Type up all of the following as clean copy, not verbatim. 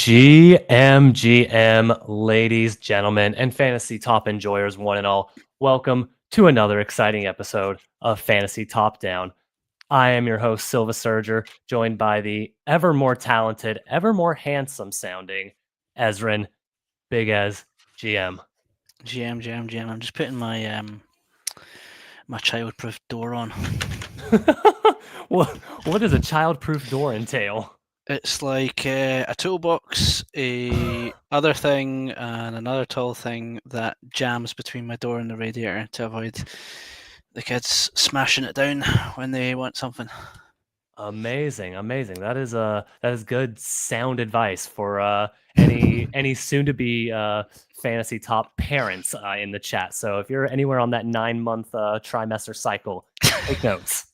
GM, ladies, gentlemen, and fantasy top enjoyers, one and all. Welcome to another exciting episode of Fantasy Top Down. I am your host, Silva Surger, joined by the ever more talented, ever more handsome sounding Esren, Big Ez, GM. GM. I'm just putting my childproof door on. what does a childproof door entail? It's like a toolbox, a other thing, and another tall thing that jams between my door and the radiator to avoid the kids smashing it down when they want something. Amazing. That is good sound advice for any soon to be fantasy top parents in the chat. So if you're anywhere on that 9-month trimester cycle, take notes.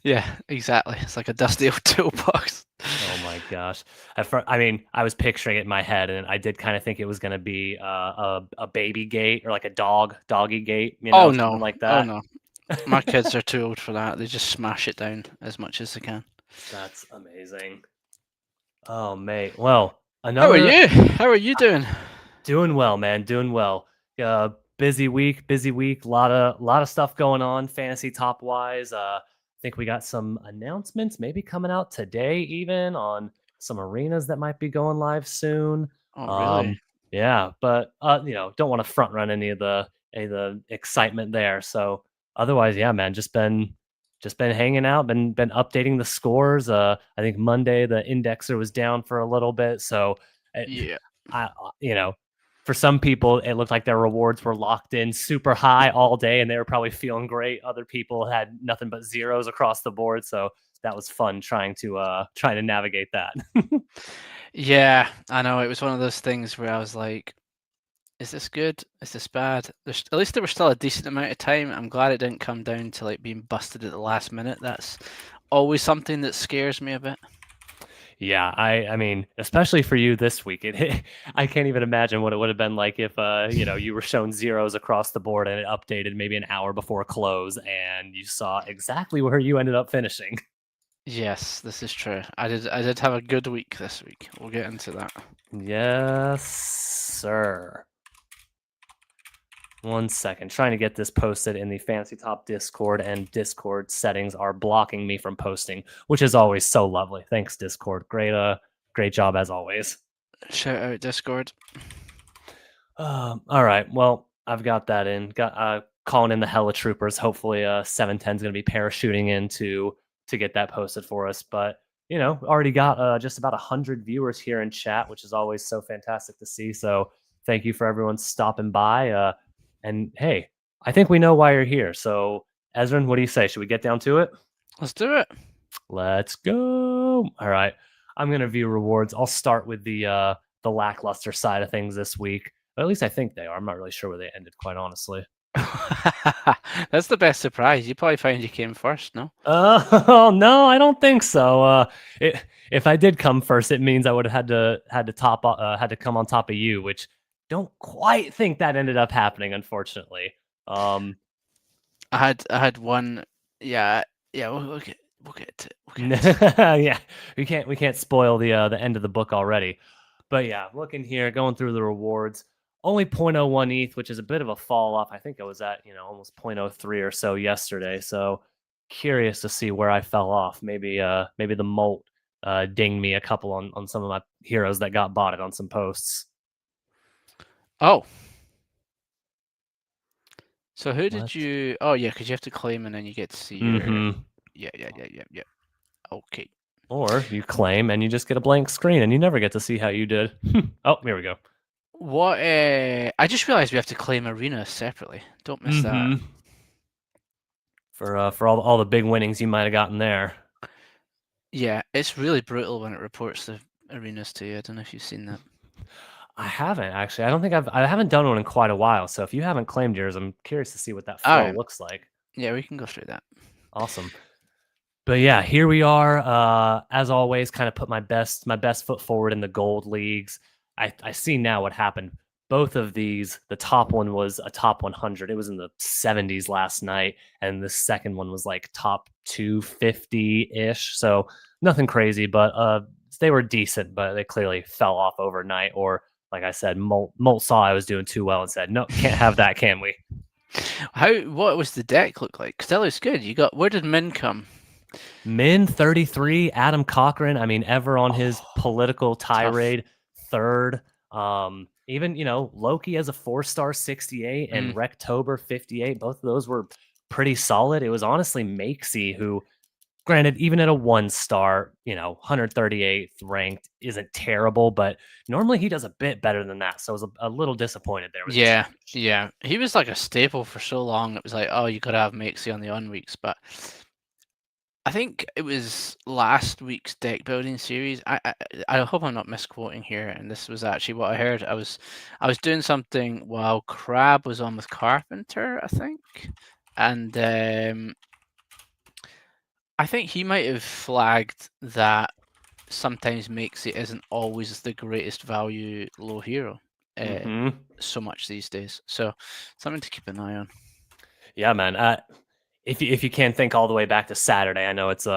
Yeah, exactly. It's like a dusty old toolbox. Oh my gosh! I was picturing it in my head, and I did kind of think it was going to be a baby gate or like a doggy gate, Oh something no, like that. Oh no, my kids are too old for that. They just smash it down as much as they can. That's amazing. Oh mate, well, How are you? How are you doing? Doing well, man. Doing well. Busy week. Lot of stuff going on, fantasy top wise. I think we got some announcements maybe coming out today, even on some arenas that might be going live soon. Oh really? Yeah, but don't want to front run any of the excitement there. So otherwise, yeah, man, just been hanging out, been updating the scores. I think Monday the indexer was down for a little bit, so Yeah. I for some people, it looked like their rewards were locked in super high all day, and they were probably feeling great. Other people had nothing but zeros across the board, so that was fun trying to navigate that. Yeah, I know. It was one of those things where I was like, "Is this good? Is this bad?" At least there was still a decent amount of time. I'm glad it didn't come down to like being busted at the last minute. That's always something that scares me a bit. Yeah, I mean, especially for you this week, I can't even imagine what it would have been like if you were shown zeros across the board and it updated maybe an hour before close and you saw exactly where you ended up finishing. Yes, this is true. I did have a good week this week. We'll get into that. Yes, sir. 1 second. Trying to get this posted in the Fantasy Top Discord, and Discord settings are blocking me from posting, which is always so lovely. Thanks, Discord. Great job as always. Shout out Discord. All right. Well, I've got that in. Got calling in the Hella Troopers. Hopefully, 710 is going to be parachuting in to get that posted for us. But already got just about 100 viewers here in chat, which is always so fantastic to see. So thank you for everyone stopping by. And hey, I think we know why you're here. So, Esren, what do you say? Should we get down to it? Let's do it. Let's go. All right. I'm going to view rewards. I'll start with the lackluster side of things this week. Or at least I think they are. I'm not really sure where they ended, quite honestly. That's the best surprise. You probably found you came first, no? Oh no, I don't think so. If I did come first, it means I would have had to come on top of you, which don't quite think that ended up happening, unfortunately. I had one. Yeah. We'll get to it. Yeah, we can't spoil the end of the book already. But yeah, looking here, going through the rewards, only 0.01 ETH, which is a bit of a fall off. I think I was at almost 0.03 or so yesterday. So curious to see where I fell off. Maybe the Molt dinged me a couple on some of my heroes that got bought it on some posts. Oh. So who did you? Oh yeah, because you have to claim and then you get to see your. Yeah. Okay. Or you claim and you just get a blank screen and you never get to see how you did. Oh, here we go. What? I just realized we have to claim arenas separately. Don't miss that. For all the big winnings you might have gotten there. Yeah, it's really brutal when it reports the arenas to you. I don't know if you've seen that. I haven't actually. I don't think I haven't done one in quite a while. So if you haven't claimed yours, I'm curious to see what that flow looks like. Yeah, we can go through that. Awesome. But yeah, here we are. As always, kind of put my best foot forward in the gold leagues. I see now what happened. Both of these, the top one was a top 100. It was in the 70s last night, and the second one was like top 250-ish. So nothing crazy, but they were decent, but they clearly fell off overnight. Or like I said, Molt saw I was doing too well and said, "No, can't have that, can we?" What was the deck look like? Because that looks good. Where did Min come? Min 33, Adam Cochran. I mean, ever on his Oh, political tough. tirade, third. Even Loki as a 4-star 68 Mm, and Rectober 58. Both of those were pretty solid. It was honestly Makesy who, granted, even at a 1-star, 138th ranked isn't terrible, but normally he does a bit better than that. So I was a little disappointed there with his yeah, finish. yeah. He was like a staple for so long. It was like, oh, you gotta have Mixie on the on weeks, but I think it was last week's deck building series. I hope I'm not misquoting here, and this was actually what I heard. I was doing something while Crab was on with Carpenter, I think, and I think he might have flagged that sometimes makes it isn't always the greatest value low hero Hmm. so much these days. So something to keep an eye on. Yeah, man. If you can't think all the way back to Saturday, I know it's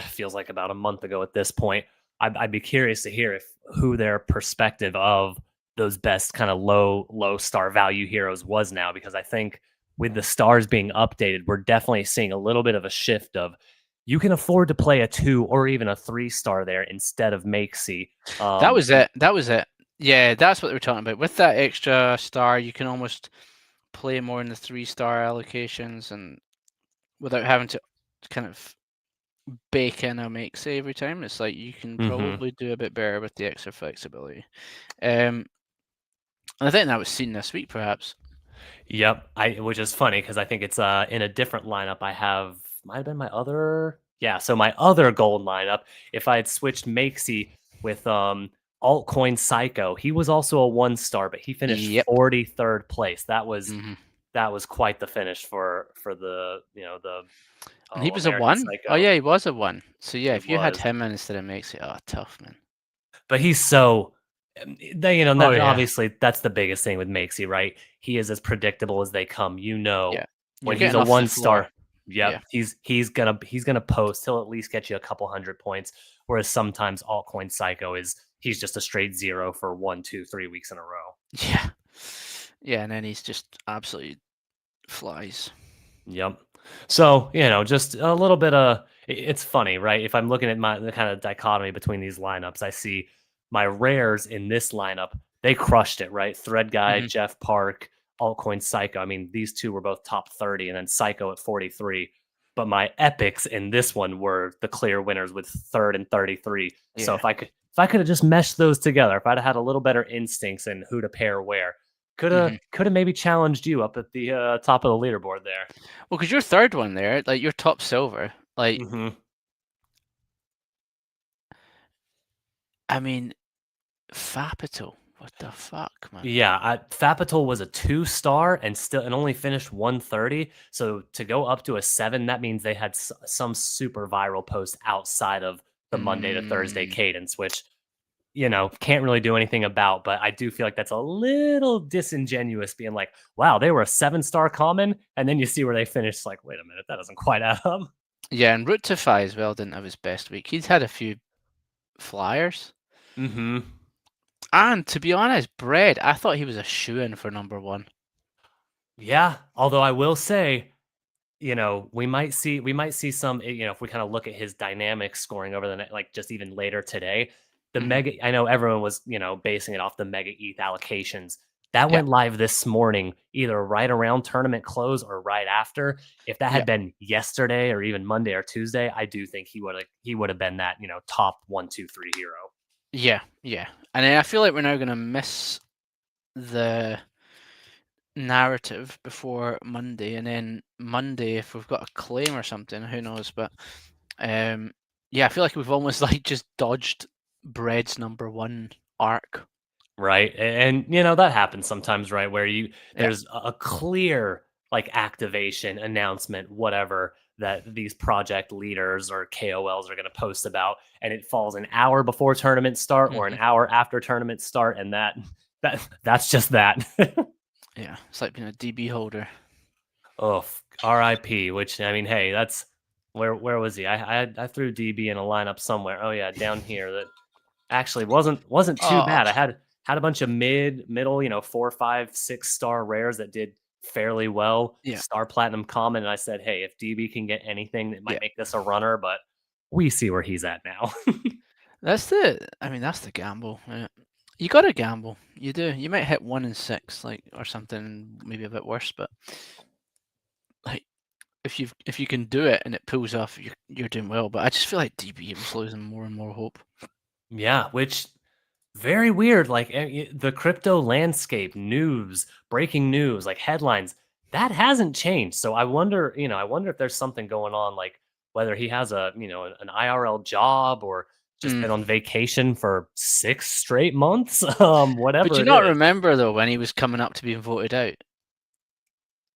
feels like about a month ago at this point. I'd be curious to hear if who their perspective of those best kind of low star value heroes was now, because I think with the stars being updated, we're definitely seeing a little bit of a shift of you can afford to play a 2 or even a 3-star there instead of Makesy. That was it. That was it. Yeah, that's what they were talking about. With that extra star, you can almost play more in the 3-star allocations and without having to kind of bake in a make say every time. It's like you can Mhm. probably do a bit better with the extra flexibility. And I think that was seen this week, perhaps. Yep, which is funny because I think it's in a different lineup. I have might have been my other, yeah. So my other gold lineup, if I had switched Makesy with altcoin Psycho, he was also a 1-star, but he finished Yep. 43rd place. That was Hmm. quite the finish for the the And he was a American 1. Oh Psycho. yeah, he was a 1. So yeah, He if you had was. him in instead of Makes it, oh tough man. But he's so they Oh that yeah. obviously that's the biggest thing with Makesy, right? He is as predictable as they come. Yeah. You're When he's getting a off the 1 floor. star, yep, Yeah. he's gonna post. He'll at least get you a couple hundred points. Whereas sometimes altcoin Psycho he's just a straight 0 for 1, 2, 3 weeks in a row. Yeah. Yeah, and then he's just absolutely flies. Yep. So, just a little bit of it's funny, right? If I'm looking at the kind of dichotomy between these lineups, I see my rares in this lineup, they crushed it, right? Thread Guy, Hmm. Jeff Park, Altcoin Psycho. I mean, these two were both top 30 and then Psycho at 43. But my epics in this one were the clear winners with third and 33. So Yeah. if I could have just meshed those together, if I'd have had a little better instincts in who to pair where, Hmm. could have maybe challenged you up at the top of the leaderboard there. Well, because your third one there, like your top silver, like Hmm. I mean, Fapito. What the fuck, man? Yeah, Fapital was a 2-star and only finished 130. So to go up to a 7, that means they had some super viral post outside of the Monday to Thursday Mm, cadence, which can't really do anything about. But I do feel like that's a little disingenuous, being like, "Wow, they were a 7-star common," and then you see where they finished. Like, wait a minute, that doesn't quite add up. yeah, and Rutify as well didn't have his best week. He's had a few flyers. Hmm. And to be honest, Bread, I thought he was a shoe-in for number one. Yeah, although I will say, we might see some, if we kind of look at his dynamic scoring over the like just even later today, the Hmm. mega, I know everyone was, basing it off the mega ETH allocations. That Yeah, went live this morning, either right around tournament close or right after. If that yeah, had been yesterday or even Monday or Tuesday, I do think he would have been that, top 1, 2, 3 hero. yeah, yeah. And then I feel like we're now going to miss the narrative before Monday, and then Monday, if we've got a claim or something, who knows? But um, yeah, I feel like we've almost like just dodged Bread's number one arc. Right. And that happens sometimes, right? Where Yeah. there's a clear like activation announcement, whatever, that these project leaders or KOLs are going to post about, and it falls an hour before tournament start or an Hmm. hour after tournament start, and that's just that. Yeah, it's like being a DB holder. Oh, RIP, which I mean, hey, that's where was he? I threw DB in a lineup somewhere. Oh yeah, down here. That actually wasn't too Oh, bad. I had a bunch of middle, 4, 5, 6 star rares that did fairly well. yeah, Star platinum common, and I said, hey, if DB can get anything that yeah. might make this a runner, but we see where he's at now. I mean, that's the gamble. You gotta gamble. You do. You might hit 1 in 6, like, or something, maybe a bit worse, but like, if you can do it and it pulls off, you're doing well. But I just feel like DB was losing more and more hope. Yeah, which very weird. Like the crypto landscape, news, breaking news, like headlines, that hasn't changed. So I wonder if there's something going on, like whether he has an IRL job or just Mm. been on vacation for 6 straight months, But whatever you it not is. remember though when he was coming up to being voted out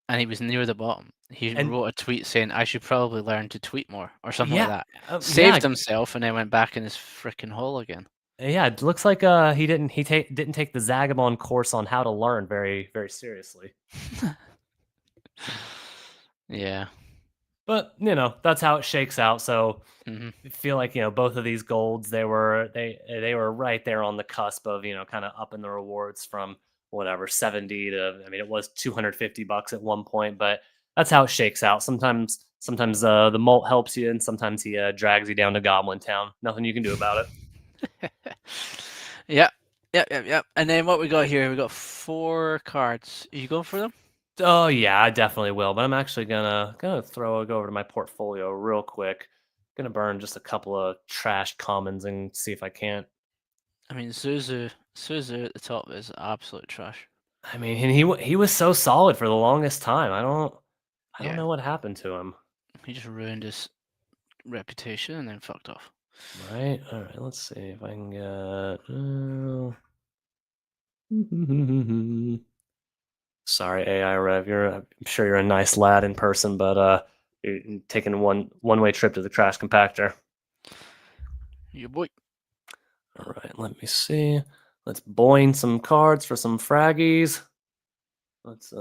and he was near the bottom? He And wrote a tweet saying, "I should probably learn to tweet more" or something like yeah, that. yeah, Saved himself and then went back in his freaking hole again. yeah. It looks like didn't take the Zagabond course on how to learn very very seriously. Yeah. But that's how it shakes out. So Hmm. I feel like both of these golds they were right there on the cusp of kind of upping the rewards from whatever 70 to, I mean, it was $250 at one point, but that's how it shakes out. Sometimes the malt helps you, and sometimes he drags you down to Goblin Town. Nothing you can do about it. Yeah. Yep, yep, yep. And then what we got here, we got 4 cards. You go for them? Oh yeah, I definitely will. But I'm actually gonna go over to my portfolio real quick. Gonna burn just a couple of trash commons and see if I can't. I mean, Suzu at the top is absolute trash. I mean, and he was so solid for the longest time. I don't Yeah, know what happened to him. he just ruined his reputation and then fucked off. Right? All right. Let's see if I can get. Sorry, AI Rev. I'm sure you're a nice lad in person, but you're taking one way trip to the trash compactor. Your boy. All right. Let me see. Let's boin some cards for some fraggies. Let's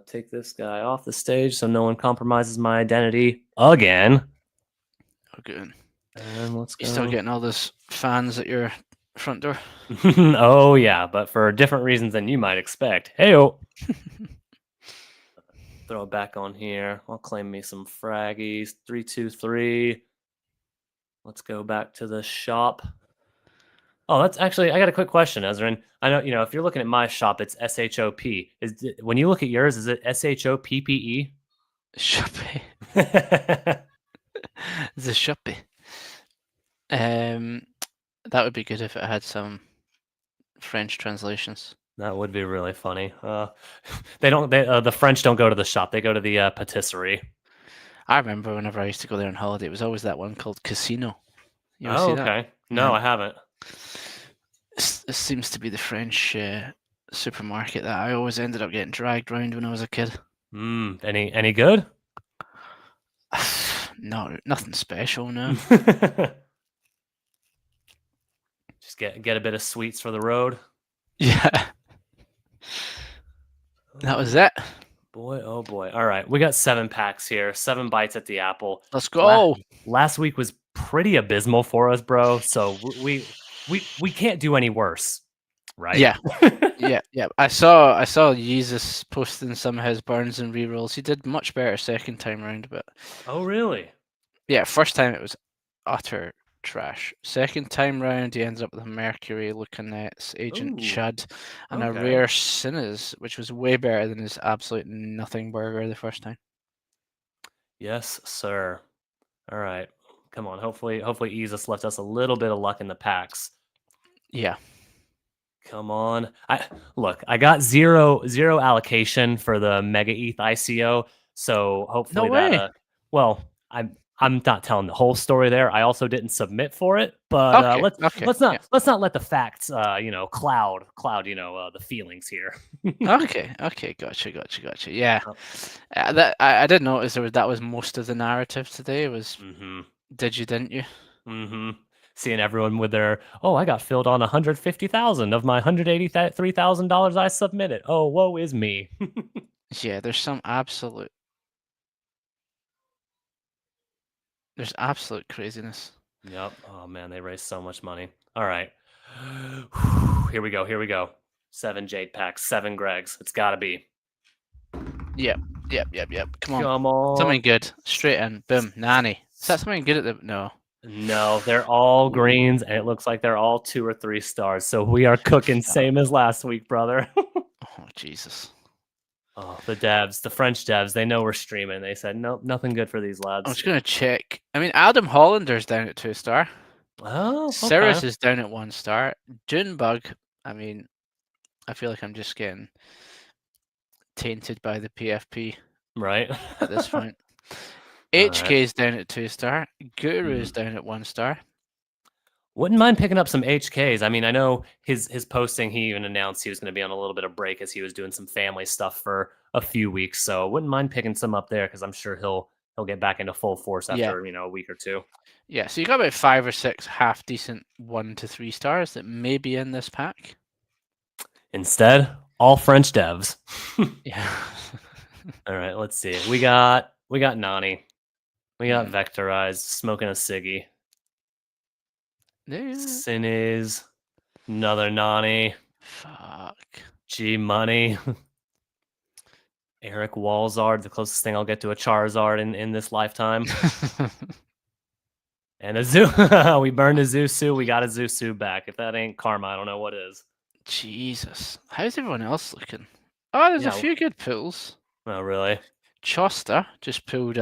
take this guy off the stage so no one compromises my identity again. Oh, good. And let's You still go. getting all those fans at your front door? Oh yeah, but for different reasons than you might expect. Heyo. Throw it back on here. I'll claim me some fraggies. 323. Let's go back to the shop. Oh, that's actually, I got a quick question, Ezrin. I know, if you're looking at my shop, it's SHOP. When you look at yours, is it SHOPPE? Shoppy. That The shoppy. Um, that would be good if it had some French translations. would be really funny. The French don't go to the shop. They go to the patisserie. I remember whenever I used to go there on holiday, it was always that one called Casino. You ever Oh, see that? okay. No, Yeah. I haven't. This seems to be the French supermarket that I always ended up getting dragged round when I was a kid. Any good? No, nothing special, no. Just get a bit of sweets for the road. Yeah, that Oh was it. boy, oh boy. All right, we got 7 packs here. 7 bites at the apple. Let's La- go. Last week was pretty abysmal for us, bro. So we can't do any worse, right? Yeah, yeah, yeah. I saw Jesus posting some of his burns and rerolls. He did much better second time round, but Oh really? yeah, first time it was utter trash. Second time round, he ended up with a Mercury, Lucanets, Agent Ooh, Chud, and a okay. rare Sinners, which was way better than his absolute nothing burger the first time. Yes, sir. All right. Come on. Hopefully Jesus left us a little bit of luck in the packs. Yeah. Come on. I got zero allocation for the Mega ETH ICO, so No hopefully that way. well, I'm not telling the whole story there. I also didn't submit for it, but Okay. let's Okay. let's Yeah. not let's not let the facts cloud the feelings here. Okay. Okay. Gotcha. Gotcha. Gotcha. Yeah. Oh, That I did notice that was most of the narrative today was mhm. did you, didn't you? Mhm. Seeing everyone with their, "Oh, I got filled on 150,000 of my $183,000 I submitted. Oh, woe is me." Yeah. There's absolute craziness. Yep. Oh man, they raised so much money. All right. Here we go. Here we go. 7 Jade packs, 7 Gregs. It's got to be. Yep. Come on. Come on. Something good. Straight in. Boom. Nanny. Is that something good at the... No. No, they're all Ooh. greens, and it looks like they're all 2 or 3 stars. So we are cooking Fuck. same as last week, brother. Oh, Jesus. Oh, the devs, the French devs, they know we're streaming. They said, nope, nothing good for these I'm lads. just going to check. I mean, Adam Hollander's down at 2 star. Oh, Cirrus okay. is down at 1 star. Junebug, I mean, I feel like I'm just getting tainted by the PFP Right. at this point. All HK right. is down at 2 star. Guru is down at 1 star. Wouldn't mind picking up some HKs. I mean, I know his posting, he even announced he was going to be on a little bit of break as he was doing some family stuff for a few weeks. So wouldn't mind picking some up there because I'm sure he'll get back into full force Yeah. after, a week or two. Yeah, so you got about 5 or 6 half decent 1 to 3 stars that may be in this pack. Instead, all French devs. Yeah. All right, let's see. We got Nani. We got Vectorized, smoking a ciggy. Yeah. Sin is another Nani. Fuck. G Money. Eric Walzard, the closest thing I'll get to a Charizard in this lifetime. And a Zoo. We burned a Zusu. We got a Zusu back. If that ain't karma, I don't know what is. Jesus. How's everyone else looking? Oh, there's a few good pulls. Oh, really? Choster just pulled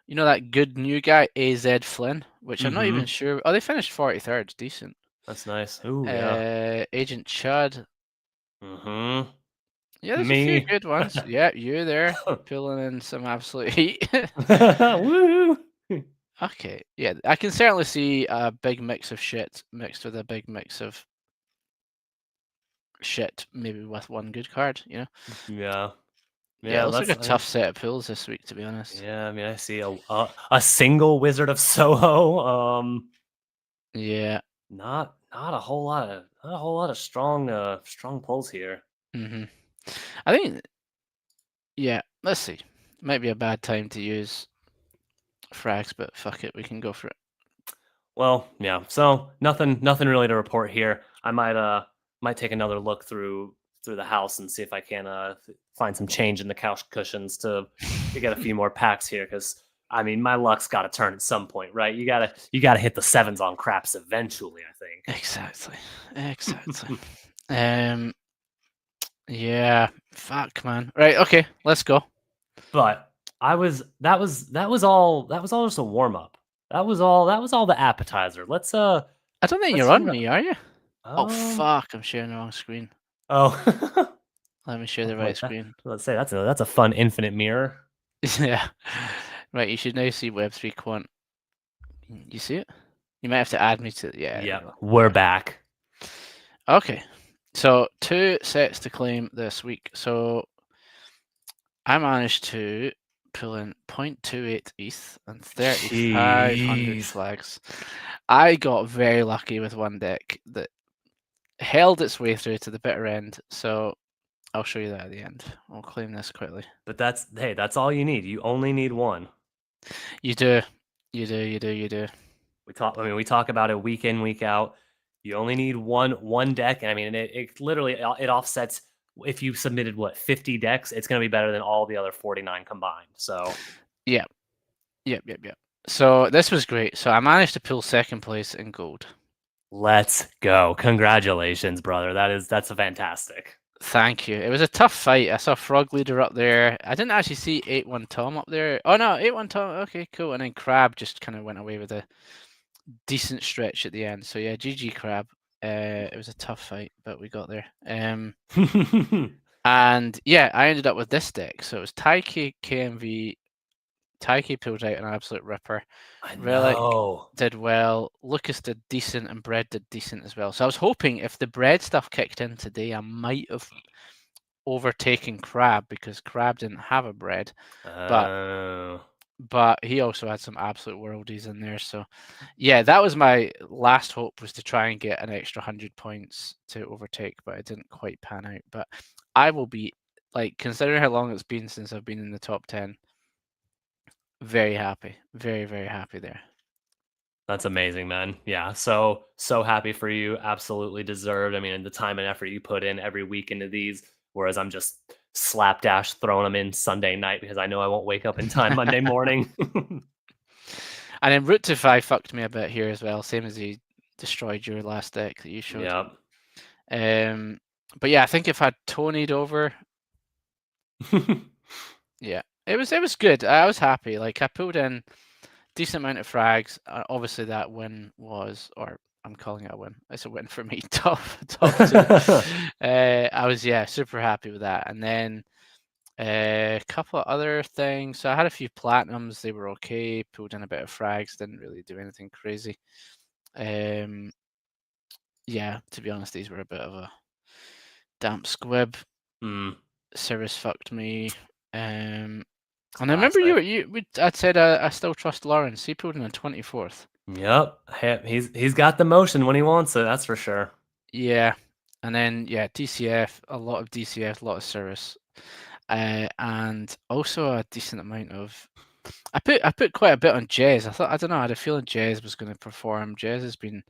you know that good new guy, AZ Flynn, which I'm not even sure. Oh, they finished 43rd. Decent. That's nice. Ooh, yeah. Agent Chud. Mm-hmm. Yeah, there's a few good ones. Yeah, you there pulling in some absolute heat. Woo! Okay, yeah, I can certainly see a big mix of shit mixed with a big mix of shit, maybe with one good card, you know? Yeah. Yeah, it looks like a tough set of pulls this week, to be honest. Yeah, I mean, I see a single Wizard of Soho. Yeah. Not a whole lot of strong pulls here. I think, yeah, let's see. Might be a bad time to use frags, but fuck it, we can go for it. Well, yeah. So nothing really to report here. I might take another look through the house and see if I can find some change in the couch cushions to get a few more packs here. Because I mean, my luck's got to turn at some point, right? You gotta hit the 7s on craps eventually. I think. Exactly. Yeah. Fuck, man. Right. Okay. Let's go. But that was all just a warm up. That was all the appetizer. Let's I don't think you're on me, are you? Oh fuck! I'm sharing the wrong screen. Oh. Let me share the right screen. Let's say that's a fun infinite mirror. Yeah. Right. You should now see Web3 Quant. You see it? You might have to add me to. Yeah. Yeah. We're back. Okay. So 2 sets to claim this week. So I managed to pull in 0.28 ETH and 3,500 flags. I got very lucky with one deck that held its way through to the bitter end. So I'll show you that at the end. I'll claim this quickly. But that's all you need. You only need one. You do. We talk about it week in, week out. You only need one deck, and I mean, it literally it offsets. If you submitted 50 decks, it's going to be better than all the other 49 combined. So yeah. So this was great. So I managed to pull second place in gold. Let's go! Congratulations, brother. That's fantastic. Thank you. It was a tough fight. I saw Frog Leader up there. I didn't actually see 8-1 Tom up there. Oh no, 8-1 Tom. Okay, cool. And then Crab just kind of went away with a decent stretch at the end. So yeah, GG Crab. It was a tough fight, but we got there. And yeah, I ended up with this deck. So it was Taiki KMV. Taiki pulled out an absolute ripper. Relic did well. Lucas did decent, and Bread did decent as well. So I was hoping if the Bread stuff kicked in today, I might have overtaken Crab because Crab didn't have a Bread. But he also had some absolute worldies in there. So yeah, that was my last hope, was to try and get an extra 100 points to overtake, but it didn't quite pan out. But I will be, like, considering how long it's been since I've been in the top 10, very happy. Very, very happy there. That's amazing, man. Yeah, so happy for you. Absolutely deserved. I mean, the time and effort you put in every week into these, whereas I'm just slapdash throwing them in Sunday night because I know I won't wake up in time Monday morning. And then Route to 5 fucked me a bit here as well, same as he destroyed your last deck that you showed. Yep. Um, but yeah, I think if I'd Tony'd over, yeah, it was good. I was happy. Like I pulled in decent amount of frags. Obviously, that win was, or I'm calling it a win. It's a win for me. Top two. I was super happy with that. And then a couple of other things. So I had a few platinums. They were okay. Pulled in a bit of frags. Didn't really do anything crazy. Yeah, to be honest, these were a bit of a damp squib. Mm, Cirrus fucked me. And I remember classic. I'd said I still trust Lawrence. He pulled in a 24th. Yep. He's got the motion when he wants it. That's for sure. Yeah, and then DCF, a lot of DCF, a lot of Cirrus, and also a decent amount of. I put quite a bit on Jez. I don't know. I had a feeling Jez was going to perform. Jez has been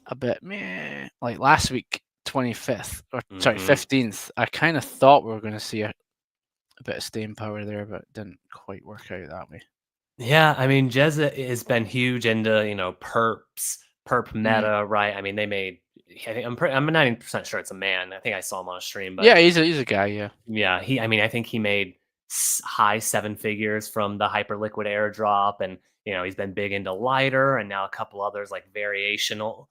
a bit meh. Like last week, 25th or sorry Hmm. 15th. I kind of thought we were going to see a bit of staying power there, but it didn't quite work out that way. Yeah, I mean, Jezza has been huge into perp Mm. meta, right? I mean, they made. I'm 90% sure it's a man. I think I saw him on a stream, but Yeah, he's a guy. Yeah. yeah, I mean, I think he made high seven figures from the hyper liquid airdrop, and he's been big into lighter, and now a couple others like variational.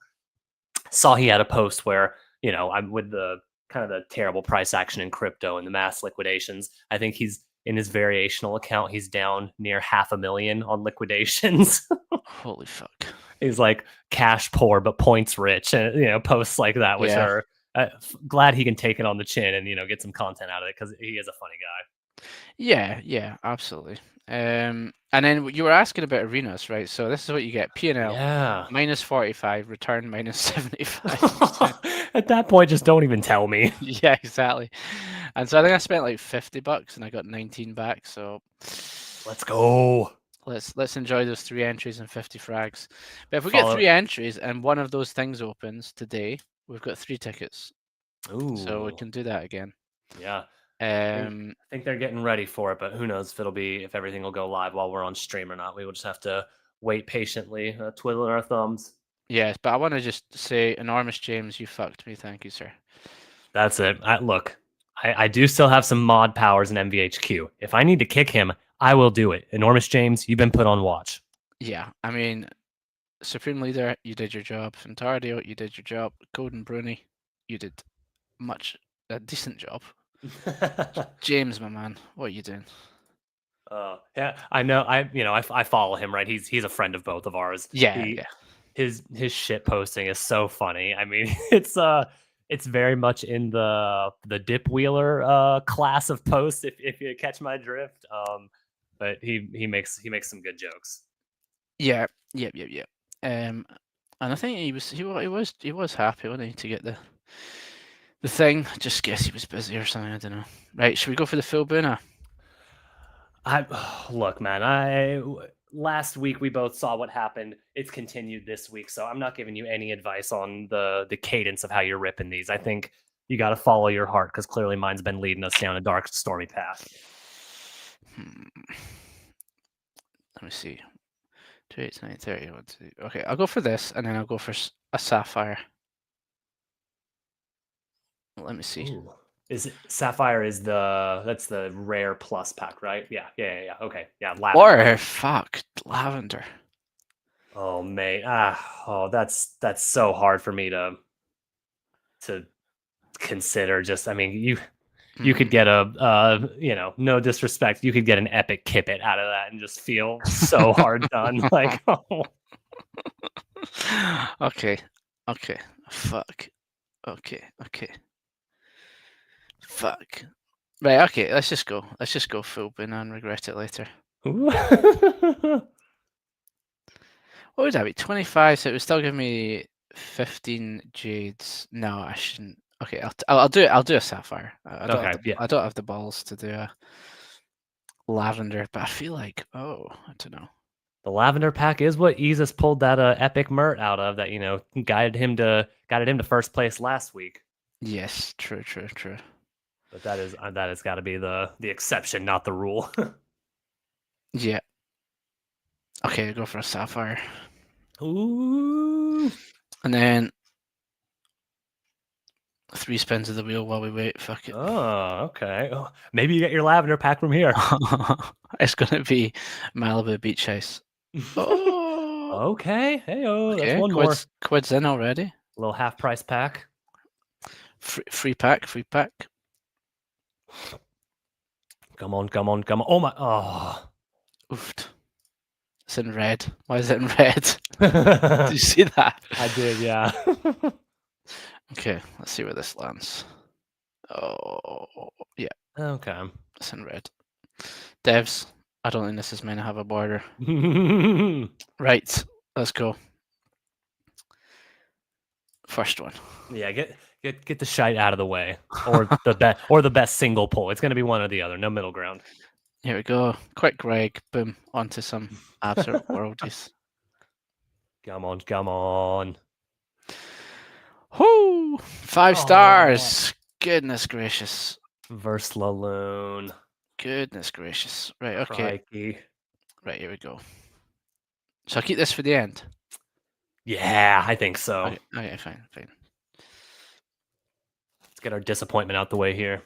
Saw he had a post where I'm with the kind of the terrible price action in crypto and the mass liquidations. I think he's in his variational account. He's down near 500,000 on liquidations. Holy fuck. He's like cash poor but points rich, and posts like that, which Yeah. are glad he can take it on the chin and get some content out of it because he is a funny guy. Yeah, absolutely. And then you were asking about arenas, right? So this is what you get: P&L Yeah. -45, return -75%. At that point, just don't even tell me. Yeah, exactly. And so I think I spent like $50 and I got 19 back. So Let's go. let's enjoy those 3 entries and 50 frags. But if we get Follow. 3 entries and one of those things opens today, we've got 3 tickets. So we Ooh. can do that again. Yeah. Um, I think they're getting ready for it, but who knows if everything will go live while we're on stream or not. We will just have to wait patiently, twiddling our thumbs. yes, but I want to just say, enormous James, you fucked me. Thank you, sir. That's it. Look, I do still have some mod powers in MVHQ. If I need to kick him, I will do it. Enormous James, you've been put on watch. Yeah, I mean, Supreme Leader, you did your job. Fantardio, you did your job. Golden Bruni, you did a decent job. James, my man, what are you doing? Yeah, I know. I follow him. Right, he's a friend of both of ours. Yeah, He yeah. his shit posting is so funny. I mean, it's very much in the dip wheeler class of posts. If you catch my drift, but he makes some good jokes. Yeah, yep. And I think he was happy, wasn't he, to get the thing. Just guess he was busy or something. I don't know. Right, should we go for the full Buna? I look, man. Last week we both saw what happened. It's continued this week, so I'm not giving you any advice on the cadence of how you're ripping these. I think you got to follow your heart because clearly mine's been leading us down a dark, stormy path. Let me see. 2, 8, 9, 30. 1, 2. Okay, I'll go for this, and then I'll go for a sapphire. Let me see. Ooh. Is it, Sapphire is that's the rare plus pack, right? Yeah. Okay, yeah. Lavender. Or fuck, lavender. Oh, mate. That's so hard for me to consider. Just, I mean, you could get no disrespect, you could get an epic Kippet out of that and just feel so hard done. Like, oh. Okay. Fuck. Okay. Fuck. Right, okay, let's just go. Let's just go full bin and regret it later. What would that be? 25, so it would still give me 15 jades. No, I shouldn't. Okay, I'll do it. I'll do a sapphire. Okay, yeah. I don't have the balls to do a lavender, but I feel like, I don't know. The lavender pack is what Easus pulled that epic Mert out of that, guided him to first place last week. Yes, true. But that has got to be the exception, not the rule. Yeah. Okay, go for a sapphire. Ooh. And then 3 spins of the wheel while we wait. Fuck it. Oh, okay. Oh, maybe you get your lavender pack from here. It's gonna be Malibu Beach House. Oh, Okay. Hey, that's okay. one more. Quids in already. Little half price pack. Free pack. Come on. Oh my. Oh. Oofed. It's in red. Why is it in red? Did you see that? I did, yeah. Okay, let's see where this lands. Oh, yeah, Okay. it's in red. Devs, I don't think this is meant to have a border. Right, let's go. First one. Yeah, get the shite out of the way, or the best single pull. It's gonna be one or the other, no middle ground. Here we go. Quick Greg, boom, onto some absolute worldies. Come on. Whoo! 5 stars. Goodness gracious. Versaloon. Goodness gracious. Right, okay. Crikey. Right, here we go. So I'll keep this for the end. Yeah, I think so. Okay, fine. Let's get our disappointment out the way here.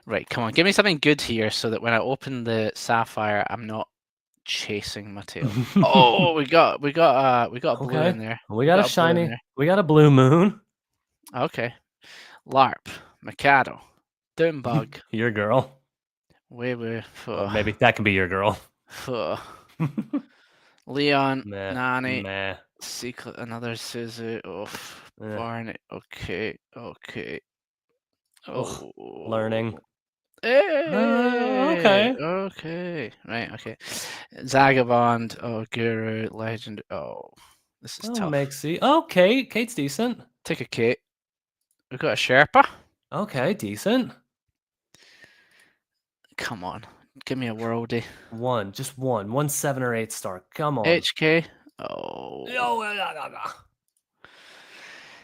Right, come on, give me something good here so that when I open the sapphire, I'm not chasing my tail. Oh, we got a blue in there. We got a shiny. We got a blue moon. Okay. LARP, Mikado, Doombug. Your girl. Wee. Or maybe that can be your girl. Leon, Meh, Nani, meh. Secret, another Suzu. Oh, Barney. Okay. Oh, learning. Hey, okay. Right, okay. Zagabond, Guru, Legend. Oh, this is tough. Maxie. Oh, Kate's decent. Take a Kate. We've got a Sherpa. Okay, decent. Come on. Give me a worldie. Just one. 1 7 or 8 star. Come on. HK. Oh.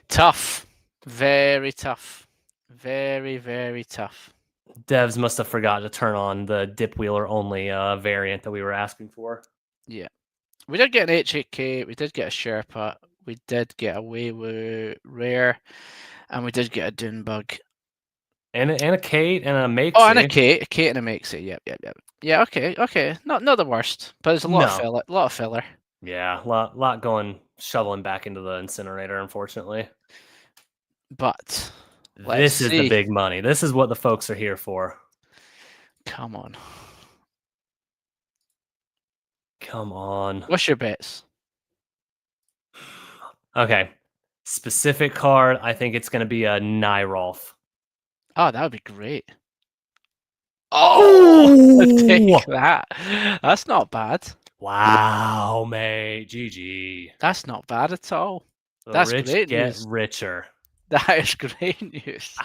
Tough. Very tough. Very tough. Devs must have forgot to turn on the dip wheeler only variant that we were asking for. Yeah. We did get an H8K. We did get a Sherpa. We did get a Weiwu rare. And we did get a Doombug. And a Kate and a Makesy. Oh, and a Kate and a Makesy. Yep. Yeah, okay. Not the worst, but there's a lot of filler. Yeah, lot going shoveling back into the incinerator, unfortunately. But this is the big money. This is what the folks are here for. Come on. What's your bets? Okay. Specific card, I think it's going to be a Nyrolf. Oh, that would be great. Oh, take that. That's not bad. Wow, mate. GG. That's not bad at all. That's great news. Richer. That is great news.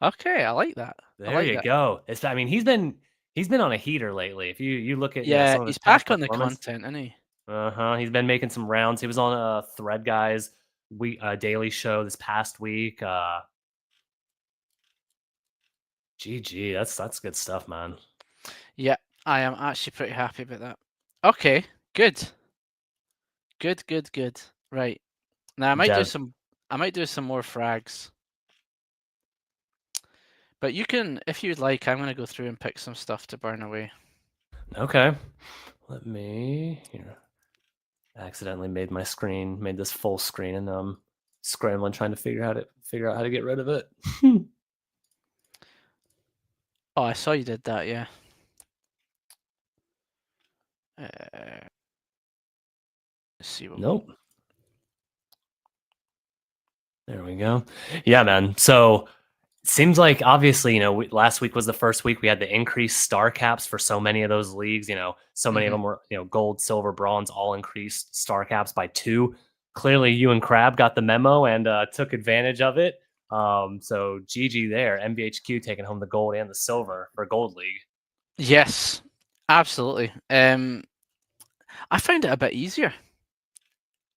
Okay, I like that. There you go. I mean, he's been on a heater lately. If you look at some of he's back on the content, isn't he? He's been making some rounds. He was on Thread Guys daily show this past week. GG, that's good stuff, man. Yeah, I am actually pretty happy about that. Okay, good. Right. Now I might do some more frags. But you can, if you'd like, I'm gonna go through and pick some stuff to burn away. Okay. Let me I accidentally made this full screen, and I'm scrambling trying to figure out how to get rid of it. Oh, I saw you did that, yeah. Let's see what. Nope. There we go. Yeah, man. So seems like obviously, last week was the first week we had the increased star caps for so many of those leagues. So many of them were, gold, silver, bronze, all increased star caps by 2. Clearly, you and Crab got the memo and took advantage of it. So GG there. MVHQ taking home the gold and the silver for Gold League. Yes, absolutely. I found it a bit easier.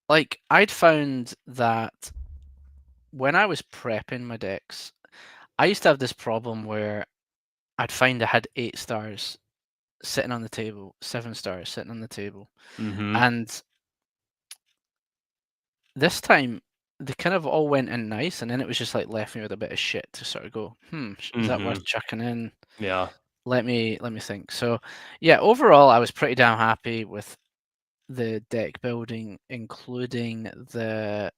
Like, I'd found that when I was prepping my decks, I used to have this problem where I'd find I had 8 stars sitting on the table, 7 stars sitting on the table. Mm-hmm. And this time they kind of all went in nice, and then it was just like left me with a bit of shit to sort of go, is that Mm-hmm. worth chucking in? Yeah. Let me think. So yeah, overall I was pretty damn happy with the deck building, including the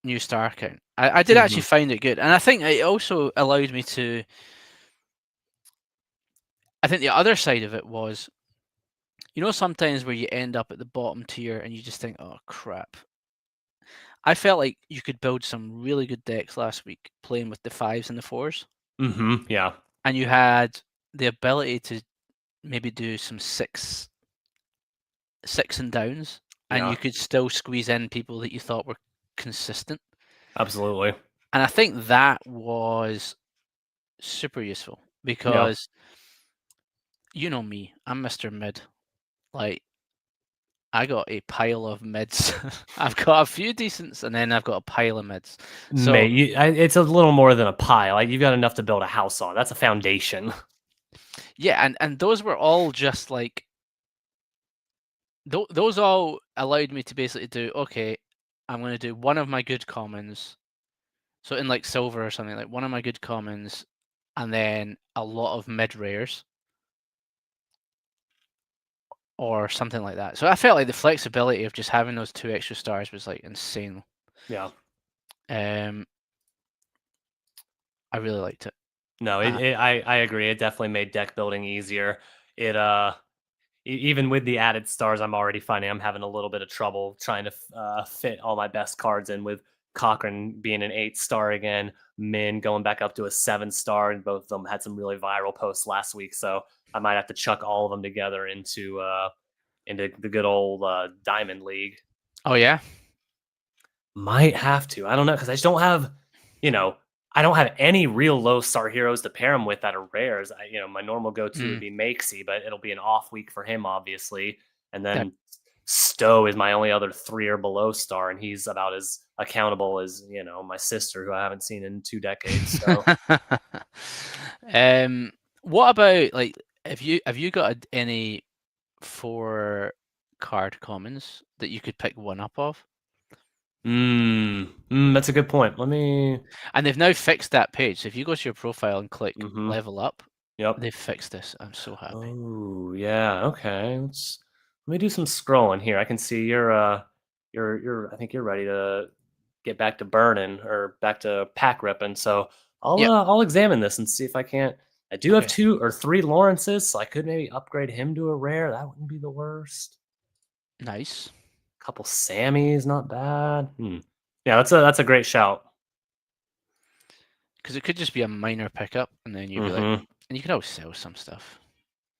new star count. I did Mm-hmm. actually find it good, and I think it also allowed me to. I think the other side of it was, sometimes where you end up at the bottom tier and you just think, oh crap. I felt like you could build some really good decks last week playing with the 5s and the 4s, Mm-hmm. Yeah. and you had the ability to maybe do some six and downs, and Yeah. you could still squeeze in people that you thought were consistent. Absolutely. And I think that was super useful Yeah. because you know me, I'm Mr. Mid. Like, I got a pile of mids. I've got a few decents, and then I've got a pile of mids. So Mate, it's a little more than a pie. Like you've got enough to build a house on. That's a foundation. yeah, and those were all just like those all allowed me to basically do, okay, I'm going to do one of my good commons. So in like silver or something, like one of my good commons, and then a lot of mid rares or something like that. So I felt like the flexibility of just having those 2 extra stars was like insane. Yeah. Um, I really liked it. No, Uh, I agree. It definitely made deck building easier. It even with the added stars, I'm already finding I'm having a little bit of trouble trying to fit all my best cards in with Cochrane being an 8-star again, Min going back up to a 7-star, and both of them had some really viral posts last week. So I might have to chuck all of them together into the good old Diamond League. oh yeah. Might have to. I don't know because I just don't have, you know, I don't have any real low star heroes to pair him with that are rares. My normal go to would Mm, be Makesy, but it'll be an off week for him, obviously. And yeah. then Stowe is my only other 3 or below star, and he's about as accountable as my sister, who I haven't seen in 2 decades. So, um, what about like have you got any 4 card commons that you could pick one up of? that's a good point. Let me. And they've now fixed that page. So if you go to your profile and click Mm-hmm. level up, Yep. they've fixed this. I'm so happy. Oh yeah, okay. Let me do some scrolling here. I can see you're I think you're ready to get back to burning or back to pack ripping. So Yep. I'll examine this and see if I can't. I do have Okay. 2 or 3 Lawrences, so I could maybe upgrade him to a rare. That wouldn't be the worst. Nice. Couple Sammys, not bad. Yeah, that's a great shout. Because it could just be a minor pickup, and then you'd be like, Mm-hmm. and you could always sell some stuff.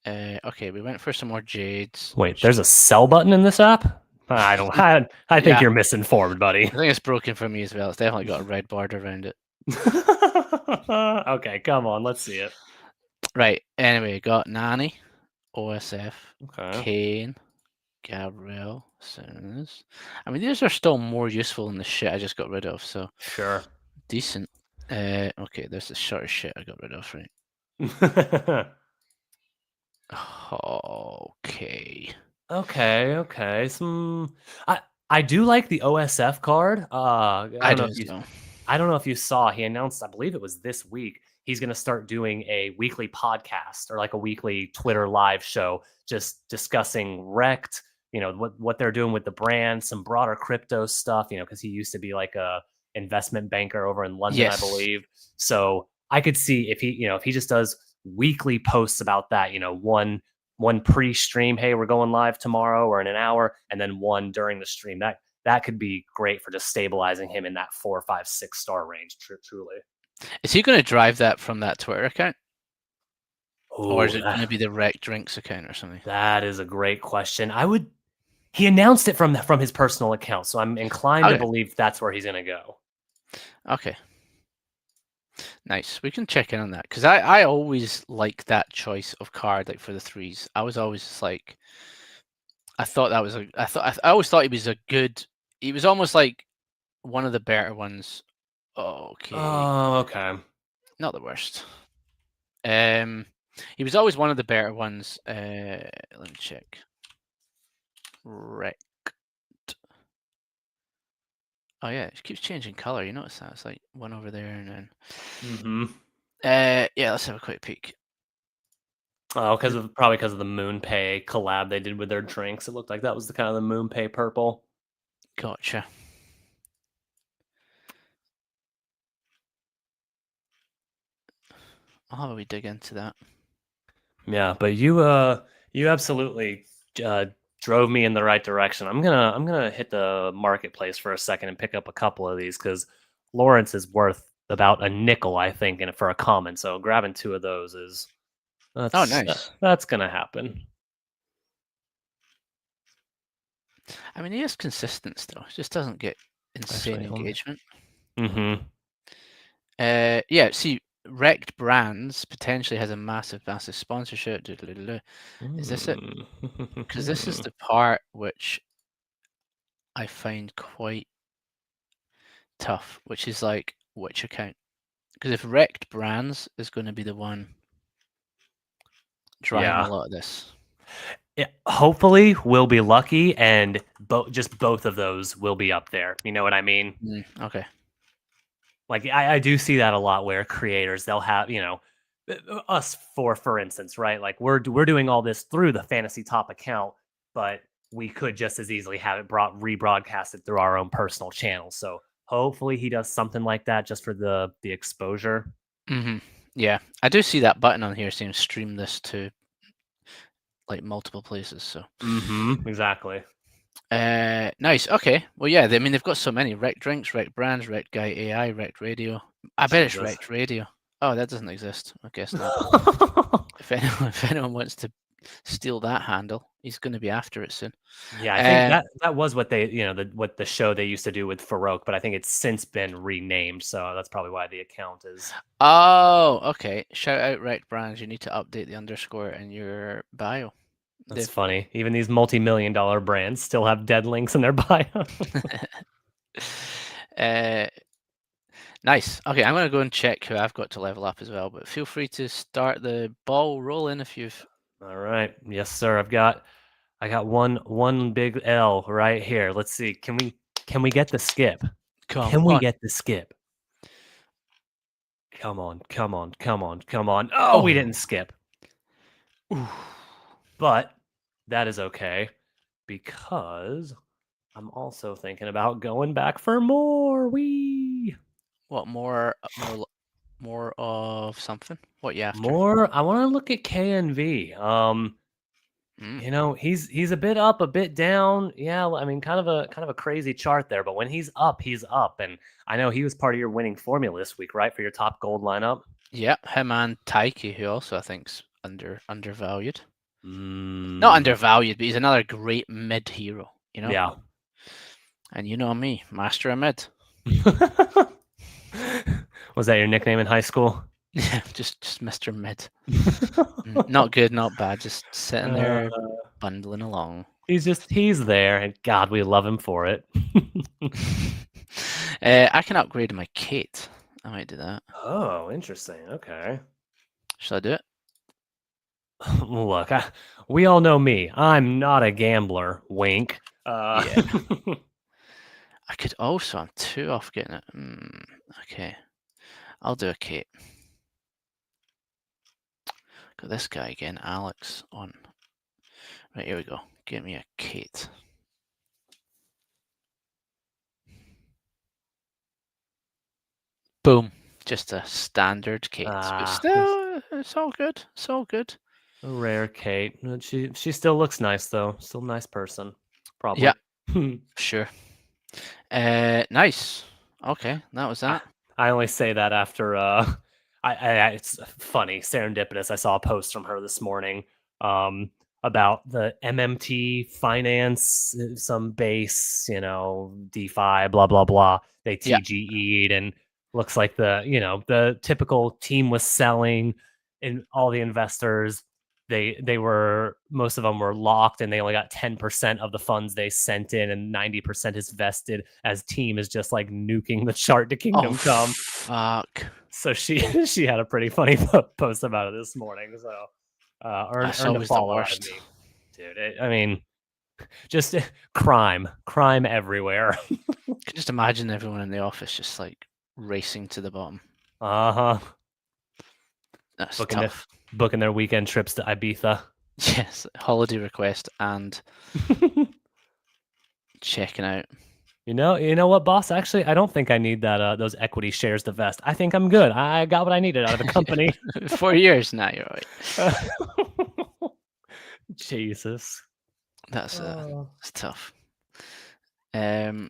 Okay, we went for some more jades. Wait, there's a sell button in this app? I don't. I think Yeah, you're misinformed, buddy. I think it's broken for me as well. It's definitely got a red border around it. Okay, come on, let's see it. Right. Anyway, got Nani, OSF, Okay, Kane, Gabriel, Simmons. I mean, these are still more useful than the shit I just got rid of. So sure. decent. Okay, there's the short shit I got rid of, right? Okay. Okay. I do like the OSF card. I do as well. I don't know if you saw. He announced, I believe it was this week, he's going to start doing a weekly podcast or like a weekly Twitter live show, just discussing Rect. What they're doing with the brand, some broader crypto stuff. Because he used to be like a investment banker over in London, I Yes. believe. So I could see if he just does weekly posts about that. One pre-stream, hey, we're going live tomorrow or in an hour, and then one during the stream. That could be great for just stabilizing him in that 4, 5, 6-star range. Truly. Is he going to drive that from that Twitter account? Or is Oh, it going to be the Rec Drinks account or something? that is a great question. He announced it from his personal account, so I'm inclined to Okay. believe that's where he's going to go. Okay. Nice. We can check in on that because I always like that choice of card, like for the threes. I was always just like, I thought that was I always thought he was a good. He was almost like one of the better ones. Okay, Oh, okay. not the worst. He was always one of the better ones. Let me check. Right. Oh yeah, it keeps changing color. You notice that? It's like one over there and then. Mm-hmm. Yeah, let's have a quick peek. Oh, probably because of the MoonPay collab they did with their drinks. It looked like that was the kind of the MoonPay purple. Gotcha. I'll have a wee dig into that. Yeah, but you absolutely drove me in the right direction. I'm gonna hit the marketplace for a second and pick up a couple of these because Lawrence is worth about a nickel, I think, and for a common. So grabbing two of those is Oh, nice. that's gonna happen. I mean, he is consistent still. He just doesn't get insane Actually, engagement. Mm-hmm. Yeah, see, Wrecked Brands potentially has a massive, massive sponsorship. Is this it? Because this is the part which I find quite tough, which is like which account. Because if Wrecked Brands is going to be the one driving Yeah. a lot of this. Yeah, hopefully we'll be lucky and both of those will be up there. You know what I mean? Okay. Like I do see that a lot where creators they'll have, us for instance, right? Like we're doing all this through the Fantasy Top account, but we could just as easily have it rebroadcasted through our own personal channels. So hopefully he does something like that just for the exposure. Yeah, I do see that button on here saying stream this to like multiple places. So. Exactly. Nice. Okay. Well, yeah. I mean, they've got so many Wrecked Drinks, Wrecked Brands, Wrecked Guy AI, Wrecked Radio. I bet it's Jesus. Wrecked Radio. Oh, that doesn't exist. I guess not. If anyone wants to steal that handle, he's going to be after it soon. Yeah, I think that was what they, what the show they used to do with Farouk, but I think it's since been renamed, so that's probably why the account is. Oh, okay. Shout out Wrecked Brands. You need to update the underscore in your bio. That's funny. Even these multi-million-dollar brands still have dead links in their bio. Nice. Okay, I'm going to go and check who I've got to level up as well, but feel free to start the ball rolling if you've. All right. Yes, sir. I got one big L right here. Let's see. Can we get the skip? Come Can we on. get the skip? Come on. Come on. Come on. Come on. Oh, we didn't skip. Ooh. But that is okay because I'm also thinking about going back for more. What more of something? What you after? More. I want to look at KNV. He's a bit up, a bit down. Yeah, I mean, kind of a crazy chart there. But when he's up, and I know he was part of your winning formula this week, right, for your top gold lineup. Yep, him and Taiki, who also I think's undervalued. Not Mm, undervalued, but he's another great mid hero. yeah. And you know me, master of mid. Was that your nickname in high school? Yeah, just Mr. Mid. Not good, not bad. Just sitting there bundling along. He's there, and God, we love him for it. I can upgrade my Kate. I might do that. Oh, interesting. Okay. Shall I do it? Look, we all know me. I'm not a gambler. Wink. Yeah. I could also. I'm 2 off getting it. Okay. I'll do a Kate. Got this guy again, Alex, on. Right, here we go. Get me a Kate. Boom. Just a standard Kate. But still, it's all good. It's all good. A rare Kate. She still looks nice though. Still a nice person. Probably. Yeah. Sure. Nice. Okay, that was that. I only say that after it's funny, serendipitous. I saw a post from her this morning about the MMT finance, some base, DeFi, blah blah blah. They TGE'd and looks like the typical team was selling, and all the investors, they were, most of them were locked, and they only got 10% of the funds they sent in, and 90% is vested, as team is just like nuking the chart to Oh kingdom come. fuck! So she she had a pretty funny post about it this morning. So That's earned a always the follow out of worst. me, dude. I mean, just crime everywhere. I can just imagine everyone in the office just like racing to the bottom. Uh-huh. That's Booking their tough. booking their weekend trips to Ibiza. Yes, holiday request and checking out. You know what, boss? Actually, I don't think I need that those equity shares to vest. I think I'm good. I got what I needed out of the company. 4 years now, you're right. Jesus. That's Oh. that's tough. Um,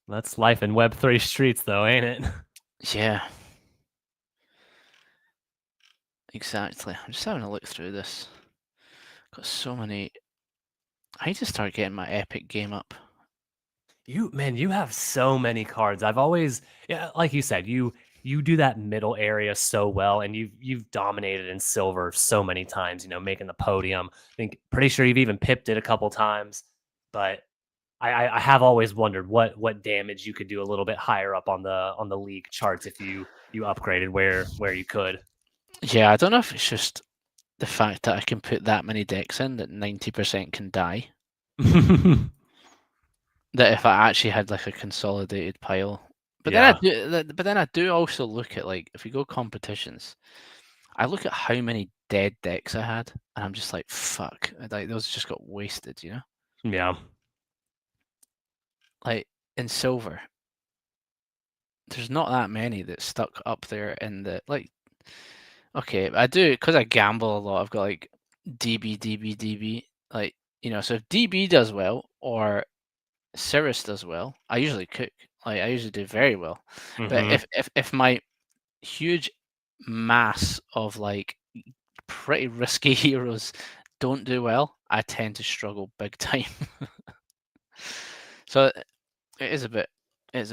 That's life in Web3 streets, though, ain't it? yeah, exactly. I'm just having a look through this. Got so many. I need to start getting my epic game up. You have so many cards. I've always, yeah, like you said, you do that middle area so well, and you've dominated in silver so many times, making the podium. I think pretty sure you've even pipped it a couple times, but I have always wondered what damage you could do a little bit higher up on the league charts if you upgraded where you could. Yeah, I don't know if it's just the fact that I can put that many decks in that 90% can die. That if I actually had like a consolidated pile, but then I Yeah. do, but then I do also look at like if we go competitions, I look at how many dead decks I had, and I'm just like, fuck, like those just got wasted, you know? Yeah. Like in silver, there's not that many that stuck up there in the like. Okay, I do because I gamble a lot. I've got like DB, DB, DB. Like so if DB does well or Cirrus does well, I usually cook. Like I usually do very well. But Hmm. if my huge mass of like pretty risky heroes don't do well, I tend to struggle big time. So it is a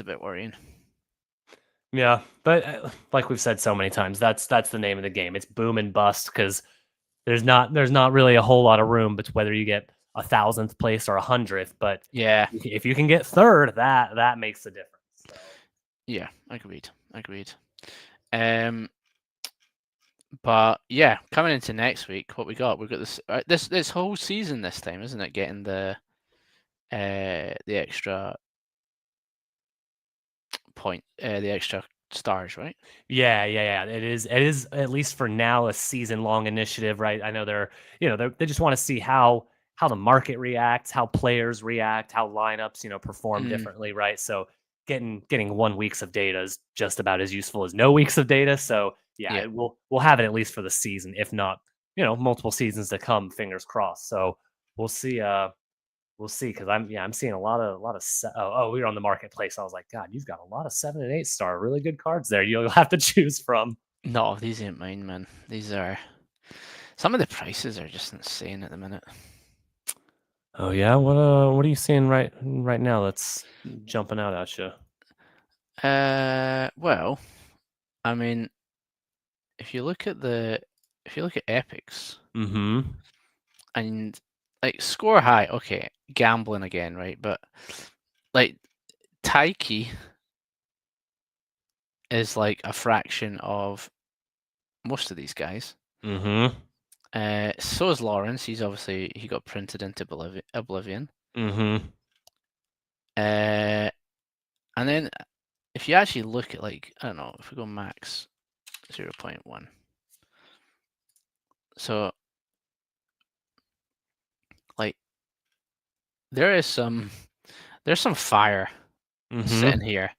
bit worrying. Yeah, but like we've said so many times, that's the name of the game. It's boom and bust because there's not really a whole lot of room, but whether you get 1,000th place or 100th. But Yeah, if you can get third, that makes a difference. So. yeah, agreed. Um, but yeah, coming into next week, what we got? We've got this whole season this time, isn't it? Getting the extra point, the extra stars, right? Yeah. It is at least for now a season long initiative, right? I know they just want to see how the market reacts, how players react, how lineups perform Mm, differently, right? So getting 1 weeks of data is just about as useful as no weeks of data. So yeah, yeah. we'll have it at least for the season, if not multiple seasons to come. Fingers crossed. So we'll see. We'll see, because I'm seeing we were on the marketplace. I was like, God, you've got a lot of 7 and 8 star really good cards there. You'll have to choose from. No, these ain't mine, man. These are some of the prices are just insane at the minute. Oh yeah, what are you seeing right now that's jumping out at you? Well, I mean, if you look at epics Mm-hmm. and like score high, okay, gambling again, right? But like Taiki is like a fraction of most of these guys. Mm-hmm. So is Lawrence. He got printed into Oblivion. Mm-hmm. And then if you actually look at like I don't know, if we go max 0.1, so like there is there's some fire sitting Mm-hmm. here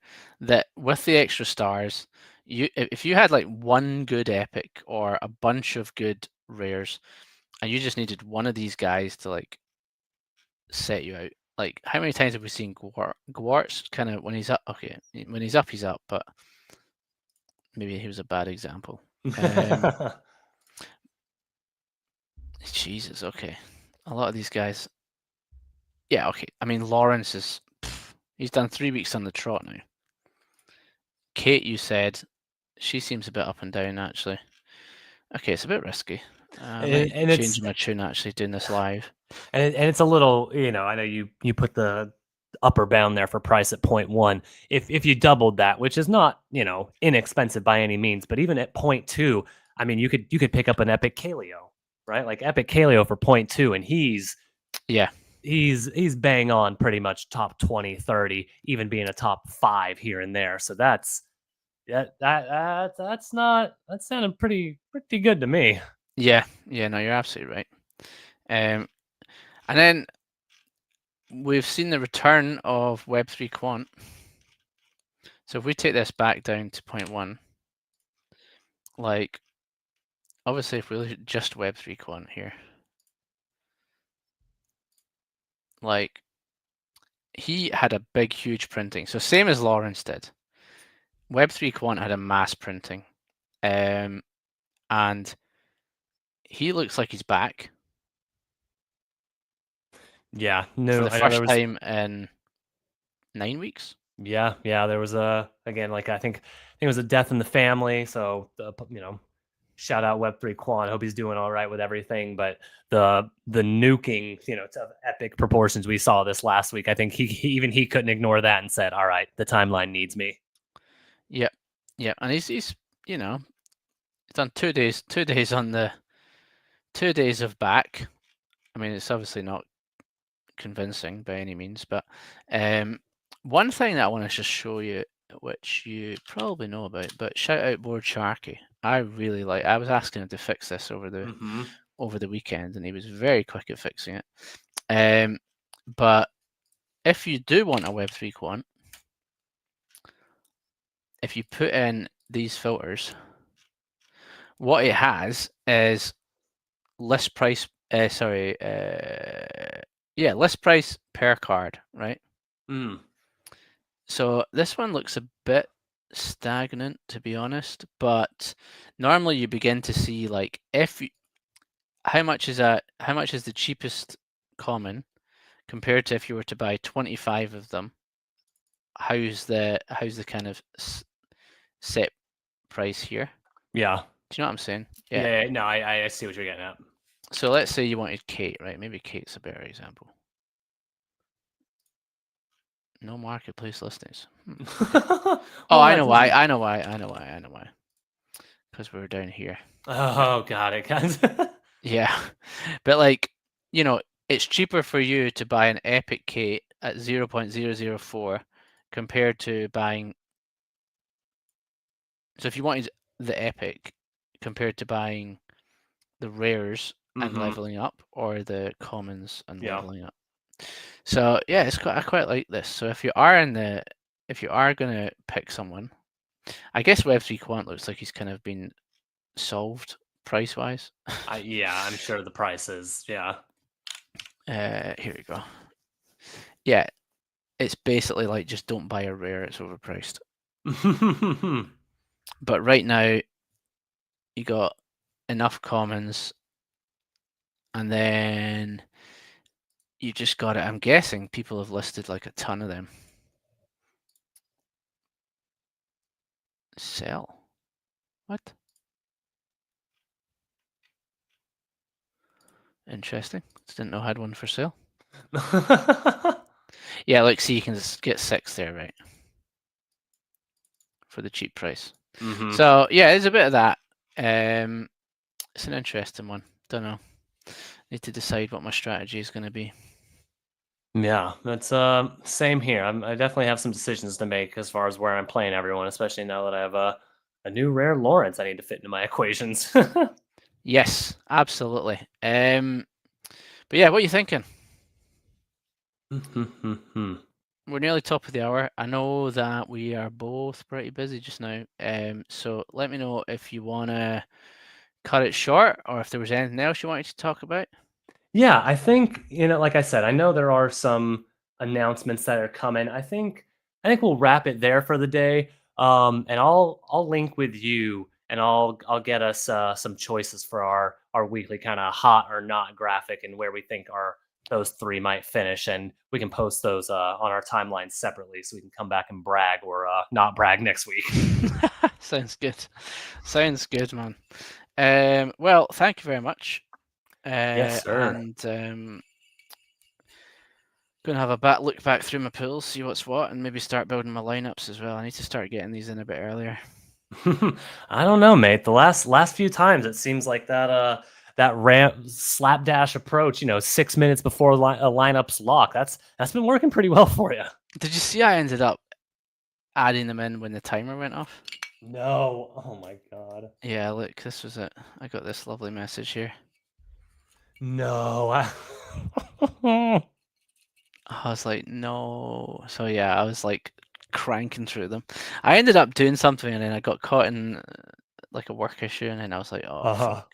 that with the extra stars, if you had like one good epic or a bunch of good rares, and you just needed one of these guys to like set you out. Like how many times have we seen Gwart's kind of when he's up? Okay, when he's up, but maybe he was a bad example. Um, Jesus, okay, a lot of these guys. Yeah, okay. I mean Lawrence is he's done 3 weeks on the trot now. Kate, you said she seems a bit up and down actually. Okay, it's a bit risky. I might and it's change my tune actually doing this live. and it's a little, I know you put the upper bound there for price at point one. If you doubled that, which is not, inexpensive by any means, but even at point two, I mean, you could pick up an Epic Kaleo, right? Like Epic Kaleo for point two, and Yeah, he's bang on pretty much top 20, 30, even being a top 5 here and there. So that's sounding pretty good to me. yeah. No, you're absolutely right. Um, and then we've seen the return of Web3 Quant. So if we take this back down to point one, like obviously if we look at just Web3 Quant here, like he had a big, huge printing. So same as Lawrence did. Web3 Quant had a mass printing. And he looks like he's back Yeah, for no, the I know there first was. time in 9 weeks. Yeah, there was again, like I think it was a death in the family. So shout out Web3 Quan. Hope he's doing all right with everything. But the nuking, to epic proportions we saw this last week, I think even he couldn't ignore that and said, "All right, the timeline needs me." Yep, and he's he's done 2 days, 2 days on the 2 days of back. I mean, it's obviously not convincing by any means, but one thing that I want to just show you, which you probably know about, but shout out Board Sharky. I really like. I was asking him to fix this over the weekend, and he was very quick at fixing it. But if you do want a Web3 quant, if you put in these filters, what it has is list price. List price per card, right? Mm. So this one looks a bit stagnant, to be honest, but normally you begin to see like how much is the cheapest common compared to if you were to buy 25 of them. How's the kind of set price here? Yeah. Do you know what I'm saying? Yeah. No, I see what you're getting at. So let's say you wanted Kate, right? Maybe Kate's a better example. No marketplace listings. Well, I know that's why. easy. I know why. Because we're down here. Oh, got it, guys. Yeah, but like, it's cheaper for you to buy an Epic Kate at 0.004 compared to buying. So if you wanted the Epic compared to buying the rares and Hmm. leveling up, or the commons and Yeah. leveling up. So yeah, I quite like this. So if you are gonna pick someone, I guess Web3 Quant looks like he's kind of been solved price wise. Yeah, I'm sure the prices. Yeah. Here we go. Yeah, it's basically like just don't buy a rare, it's overpriced. But right now, you got enough commons, and then you just got it. I'm guessing people have listed like a ton of them. Sell? What? Interesting. Didn't know I had one for sale. Yeah, like, see, you can just get 6 there, right? For the cheap price. Hmm. So, yeah, there's a bit of that. It's an interesting one. Don't know. Need to decide what my strategy is going to be. Yeah, that's same here. I definitely have some decisions to make as far as where I'm playing everyone, especially now that I have a new rare Lawrence I need to fit into my equations. Yes, absolutely. But yeah, what are you thinking? We're nearly top of the hour. I know that we are both pretty busy just now. So let me know if you want to cut it short, or if there was anything else you wanted to talk about. Yeah, I think, like I said, I know there are some announcements that are coming. I think we'll wrap it there for the day. And I'll link with you, and I'll get us some choices for our weekly kind of hot or not graphic, and where we think our those three might finish, and we can post those on our timeline separately, so we can come back and brag or not brag next week. Sounds good. Sounds good, man. Well, thank you very much. Yes, sir. And gonna have a look back through my pools, see what's what, and maybe start building my lineups as well. I need to start getting these in a bit earlier. I don't know, mate. The last few times it seems like that ramp slapdash approach, 6 minutes before a lineup's lock. That's been working pretty well for you. Did you see I ended up adding them in when the timer went off? No, oh my god. Yeah, look, this was it. I got this lovely message here. No. I was like, no. So yeah, I was like cranking through them. I ended up doing something and then I got caught in like a work issue and then I was like, oh Uh-huh. fuck.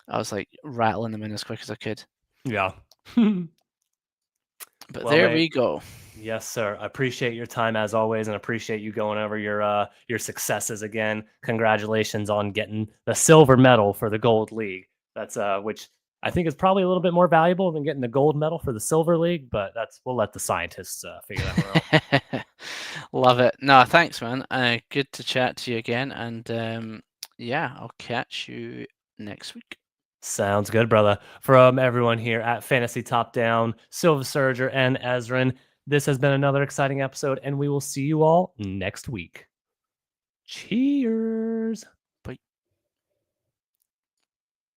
I was like rattling them in as quick as I could. Yeah. But Well, there mate. we go. Yes, sir. I appreciate your time as always, and appreciate you going over your successes again. Congratulations on getting the silver medal for the gold league. That's which I think is probably a little bit more valuable than getting the gold medal for the silver league, but we'll let the scientists figure that one out. Love it. No, thanks, man. Good to chat to you again. And yeah, I'll catch you next week. Sounds good, brother. From everyone here at Fantasy Top Down, Silver Surger, and Esren, this has been another exciting episode, and we will see you all next week. Cheers.